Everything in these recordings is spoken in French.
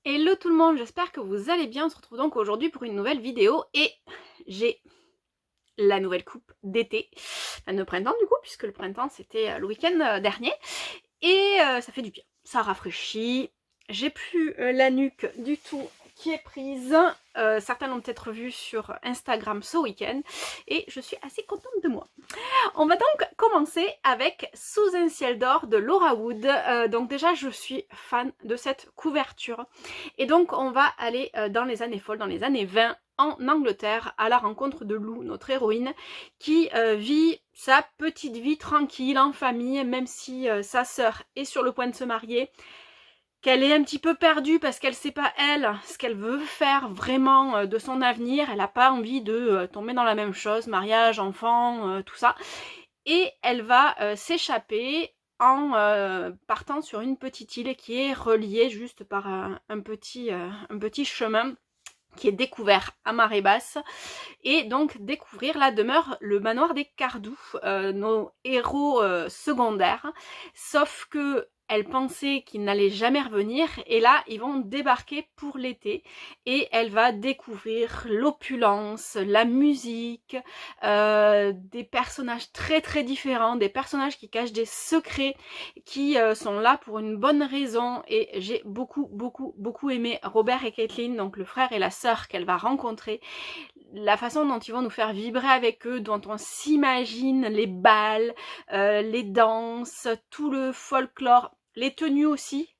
Hello tout le monde, j'espère que vous allez bien. On se retrouve donc aujourd'hui pour une nouvelle vidéo et j'ai la nouvelle coupe d'été, enfin de printemps du coup, puisque le printemps c'était le week-end dernier et ça fait du bien, ça rafraîchit. J'ai plus la nuque du tout qui est prise. Certains l'ont peut-être vu sur Instagram ce week-end et je suis assez contente de moi. On va donc commencer avec Sous un ciel d'or de Laura Wood. Donc déjà je suis fan de cette couverture. Et donc on va aller dans les années folles, dans les années 20, en Angleterre, à la rencontre de Lou, notre héroïne, qui vit sa petite vie tranquille, en famille, même si sa sœur est sur le point de se marier, qu'elle est un petit peu perdue parce qu'elle sait pas elle ce qu'elle veut faire vraiment de son avenir. Elle n'a pas envie de tomber dans la même chose, mariage, enfant, tout ça. Et elle va s'échapper en partant sur une petite île qui est reliée juste par un petit chemin qui est découvert à marée basse, et donc découvrir la demeure, le manoir des Cardoux, nos héros secondaires, sauf que elle pensait qu'ils n'allaient jamais revenir, et là ils vont débarquer pour l'été, et elle va découvrir l'opulence, la musique, des personnages très très différents, des personnages qui cachent des secrets, qui sont là pour une bonne raison, et j'ai beaucoup aimé Robert et Caitlin, donc le frère et la sœur qu'elle va rencontrer, la façon dont ils vont nous faire vibrer avec eux, dont on s'imagine les bals, les danses, tout le folklore, les tenues aussi.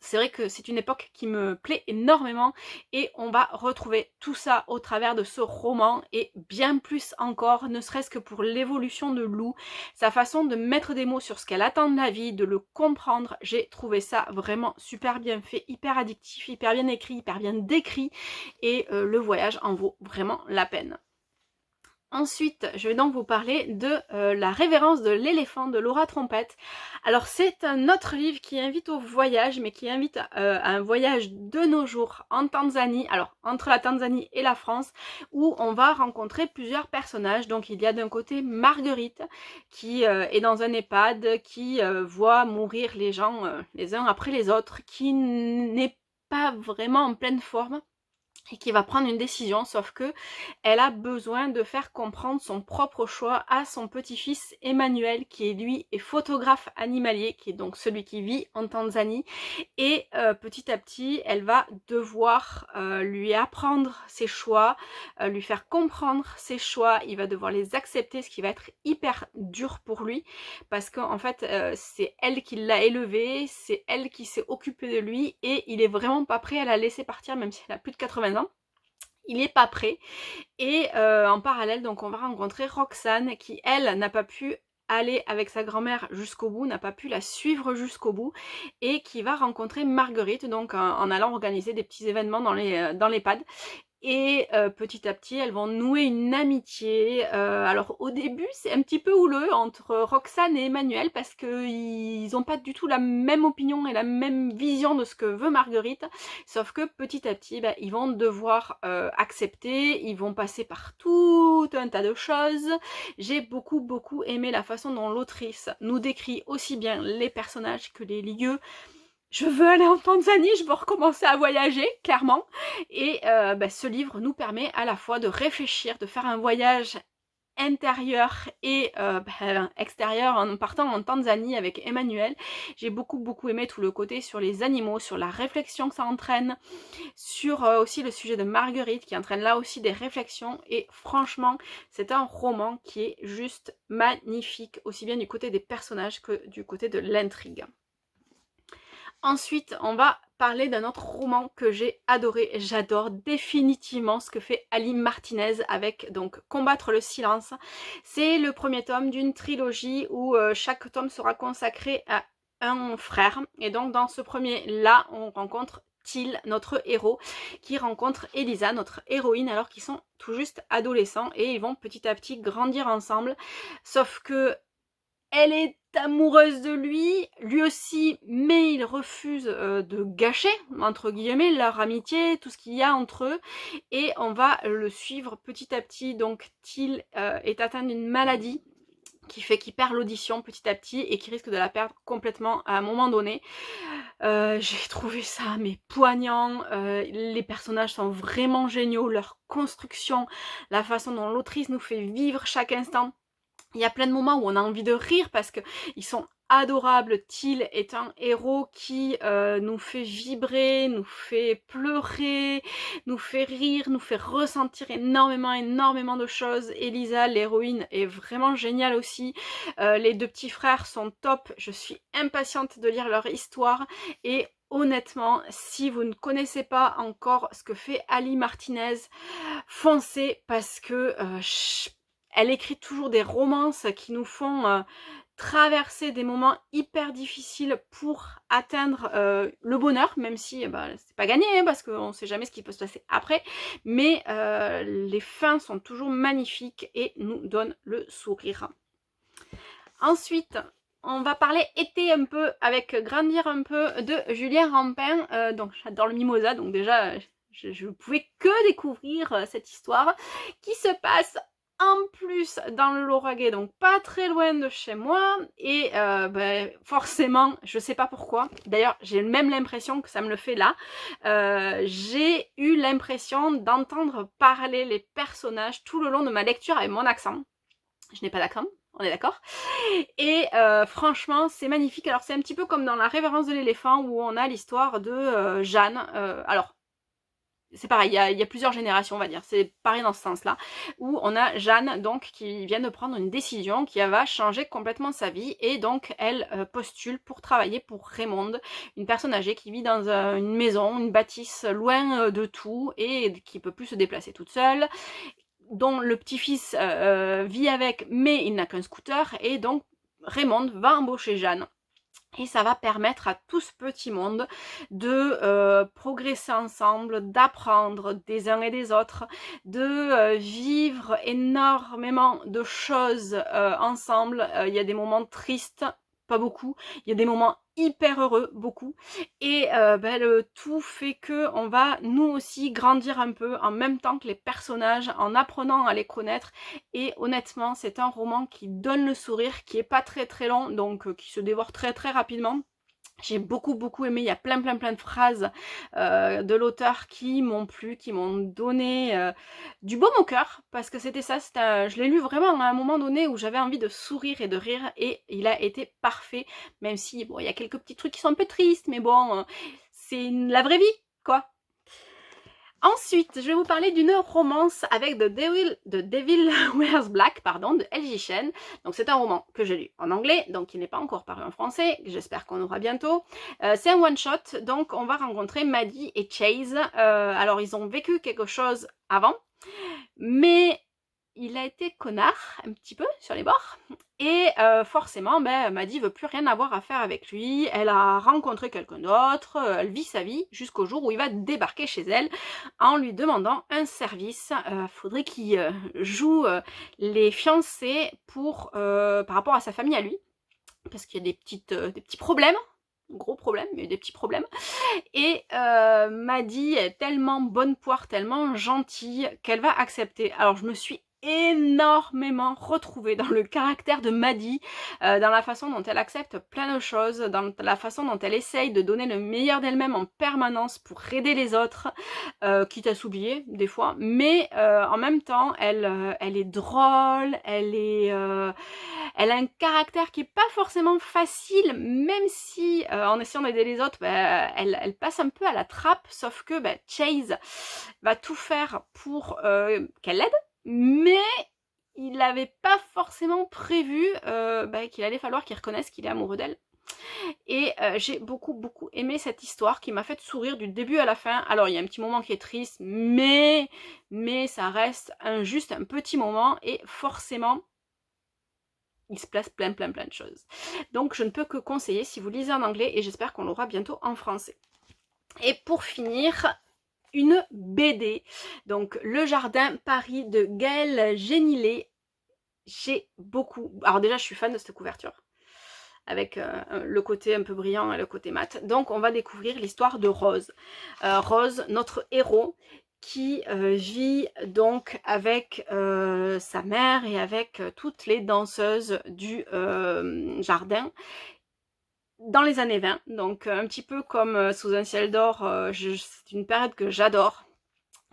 C'est vrai que c'est une époque qui me plaît énormément et on va retrouver tout ça au travers de ce roman et bien plus encore, ne serait-ce que pour l'évolution de Lou, sa façon de mettre des mots sur ce qu'elle attend de la vie, de le comprendre. J'ai trouvé ça vraiment super bien fait, hyper addictif, hyper bien écrit, hyper bien décrit, et le voyage en vaut vraiment la peine. Ensuite, je vais donc vous parler de La révérence de l'éléphant de Laura Trompette. Alors c'est un autre livre qui invite au voyage, mais qui invite à un voyage de nos jours en Tanzanie, alors entre la Tanzanie et la France, où on va rencontrer plusieurs personnages. Donc il y a d'un côté Marguerite, qui est dans un EHPAD, qui voit mourir les gens les uns après les autres, qui n'est pas vraiment en pleine forme, et qui va prendre une décision, sauf que elle a besoin de faire comprendre son propre choix à son petit-fils Emmanuel, qui est lui est photographe animalier, qui est donc celui qui vit en Tanzanie, et petit à petit elle va devoir lui apprendre ses choix, lui faire comprendre ses choix, il va devoir les accepter, ce qui va être hyper dur pour lui, parce qu'en fait c'est elle qui l'a élevé, c'est elle qui s'est occupée de lui, et il est vraiment pas prêt à la laisser partir, même si elle a plus de 80 ans. Il est pas prêt, et en parallèle donc on va rencontrer Roxane, qui elle n'a pas pu aller avec sa grand-mère jusqu'au bout, n'a pas pu la suivre jusqu'au bout, et qui va rencontrer Marguerite donc en allant organiser des petits événements dans l'EHPAD. Et petit à petit elles vont nouer une amitié. Alors au début c'est un petit peu houleux entre Roxane et Emmanuel, parce qu'ils n'ont pas du tout la même opinion et la même vision de ce que veut Marguerite, sauf que petit à petit ils vont devoir accepter, ils vont passer par tout un tas de choses. J'ai beaucoup aimé la façon dont l'autrice nous décrit aussi bien les personnages que les lieux. Je veux aller en Tanzanie, je veux recommencer à voyager, clairement. Et ce livre nous permet à la fois de réfléchir, de faire un voyage intérieur et extérieur en partant en Tanzanie avec Emmanuel. J'ai beaucoup aimé tout le côté sur les animaux, sur la réflexion que ça entraîne, sur aussi le sujet de Marguerite qui entraîne là aussi des réflexions, et franchement c'est un roman qui est juste magnifique, aussi bien du côté des personnages que du côté de l'intrigue. Ensuite, on va parler d'un autre roman que j'ai adoré. J'adore définitivement ce que fait Ali Martinez avec donc Combattre le silence. C'est le premier tome d'une trilogie où chaque tome sera consacré à un frère. Et donc dans ce premier-là, on rencontre Till, notre héros, qui rencontre Elisa, notre héroïne, alors qu'ils sont tout juste adolescents, et ils vont petit à petit grandir ensemble. Sauf que elle est amoureuse de lui, lui aussi, mais il refuse de gâcher, entre guillemets, leur amitié, tout ce qu'il y a entre eux, et on va le suivre petit à petit. Donc Till est atteint d'une maladie qui fait qu'il perd l'audition petit à petit et qui risque de la perdre complètement à un moment donné. J'ai trouvé ça mais poignant, les personnages sont vraiment géniaux, leur construction, la façon dont l'autrice nous fait vivre chaque instant. Il y a plein de moments où on a envie de rire parce qu'ils sont adorables. Till est un héros qui nous fait vibrer, nous fait pleurer, nous fait rire, nous fait ressentir énormément de choses. Elisa, l'héroïne, est vraiment géniale aussi. Les deux petits frères sont top. Je suis impatiente de lire leur histoire et honnêtement, si vous ne connaissez pas encore ce que fait Ali Martinez, foncez parce que elle écrit toujours des romances qui nous font traverser des moments hyper difficiles pour atteindre le bonheur, même si c'est pas gagné hein, parce qu'on sait jamais ce qui peut se passer après, mais les fins sont toujours magnifiques et nous donnent le sourire. Ensuite, on va parler été un peu avec Grandir un peu de Julien Rampin. Donc j'adore le mimosa, donc déjà je ne pouvais que découvrir cette histoire qui se passe en plus dans le Lauragais, donc pas très loin de chez moi, et forcément, je sais pas pourquoi, d'ailleurs j'ai même l'impression que ça me le fait là, j'ai eu l'impression d'entendre parler les personnages tout le long de ma lecture avec mon accent. Je n'ai pas d'accent, on est d'accord. Et franchement, c'est magnifique. Alors c'est un petit peu comme dans La Révérence de l'éléphant où on a l'histoire de Jeanne. Alors, c'est pareil, il y a plusieurs générations, on va dire. C'est pareil dans ce sens-là. Où on a Jeanne, donc, qui vient de prendre une décision qui va changer complètement sa vie. Et donc, elle postule pour travailler pour Raymond, une personne âgée qui vit dans une maison, une bâtisse loin de tout et qui peut plus se déplacer toute seule, dont le petit-fils vit avec, mais il n'a qu'un scooter, et donc Raymond va embaucher Jeanne. Et ça va permettre à tout ce petit monde de progresser ensemble, d'apprendre des uns et des autres, de vivre énormément de choses ensemble. Il y a des moments tristes, pas beaucoup. Il y a des moments hyper heureux, beaucoup. Et le tout fait que on va nous aussi grandir un peu en même temps que les personnages, en apprenant à les connaître. Et honnêtement, c'est un roman qui donne le sourire, qui est pas très long, donc qui se dévore très rapidement. J'ai beaucoup aimé, il y a plein de phrases de l'auteur qui m'ont plu, qui m'ont donné du baume au cœur, parce que c'était ça, je l'ai lu vraiment à un moment donné où j'avais envie de sourire et de rire, et il a été parfait, même si bon, il y a quelques petits trucs qui sont un peu tristes, mais bon, c'est la vraie vie, quoi. Ensuite, je vais vous parler d'une romance avec The Devil Wears Black, pardon, de L.J. Chen. Donc c'est un roman que j'ai lu en anglais, donc il n'est pas encore paru en français, j'espère qu'on aura bientôt. C'est un one-shot, donc on va rencontrer Maddie et Chase. Alors ils ont vécu quelque chose avant, mais il a été connard un petit peu sur les bords, et forcément Maddie veut plus rien avoir à faire avec lui. Elle a rencontré quelqu'un d'autre, elle vit sa vie jusqu'au jour où il va débarquer chez elle en lui demandant un service. Faudrait qu'il joue les fiancés pour par rapport à sa famille à lui, parce qu'il y a des petits problèmes, gros problèmes, mais des petits problèmes. Et Maddie est tellement bonne poire, tellement gentille qu'elle va accepter. Alors je me suis énormément retrouvée dans le caractère de Maddie, dans la façon dont elle accepte plein de choses, dans la façon dont elle essaye de donner le meilleur d'elle-même en permanence pour aider les autres, quitte à s'oublier des fois, mais en même temps elle est drôle, elle a un caractère qui est pas forcément facile, même si en essayant d'aider les autres, elle passe un peu à la trappe, sauf que Chase va tout faire pour qu'elle l'aide, mais il n'avait pas forcément prévu qu'il allait falloir qu'il reconnaisse qu'il est amoureux d'elle. Et j'ai beaucoup aimé cette histoire qui m'a fait sourire du début à la fin. Alors il y a un petit moment qui est triste, mais ça reste juste un petit moment, et forcément il se place plein de choses. Donc je ne peux que conseiller si vous lisez en anglais, et j'espère qu'on l'aura bientôt en français. Et pour finir, une BD, donc Le Jardin Paris de Gaëlle Génilé. J'ai beaucoup... Alors déjà je suis fan de cette couverture, avec le côté un peu brillant et le côté mat. Donc on va découvrir l'histoire de Rose. Rose, notre héros, qui vit donc avec sa mère et avec toutes les danseuses du jardin dans les années 20. Donc un petit peu comme Sous un ciel d'or, c'est une période que j'adore.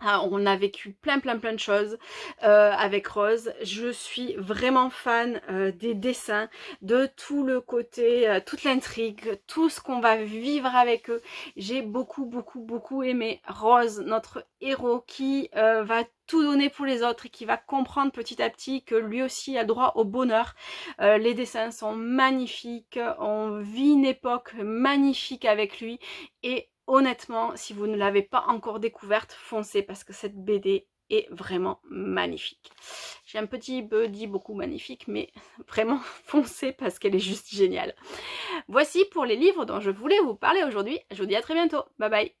On a vécu plein de choses avec Rose. Je suis vraiment fan des dessins, de tout le côté, toute l'intrigue, tout ce qu'on va vivre avec eux. J'ai beaucoup aimé Rose, notre héros qui va tout donner pour les autres et qui va comprendre petit à petit que lui aussi a droit au bonheur. Les dessins sont magnifiques, on vit une époque magnifique avec lui et honnêtement, si vous ne l'avez pas encore découverte, foncez parce que cette BD est vraiment magnifique. J'ai un petit peu dit beaucoup magnifique, mais vraiment foncez parce qu'elle est juste géniale. Voici pour les livres dont je voulais vous parler aujourd'hui. Je vous dis à très bientôt. Bye bye.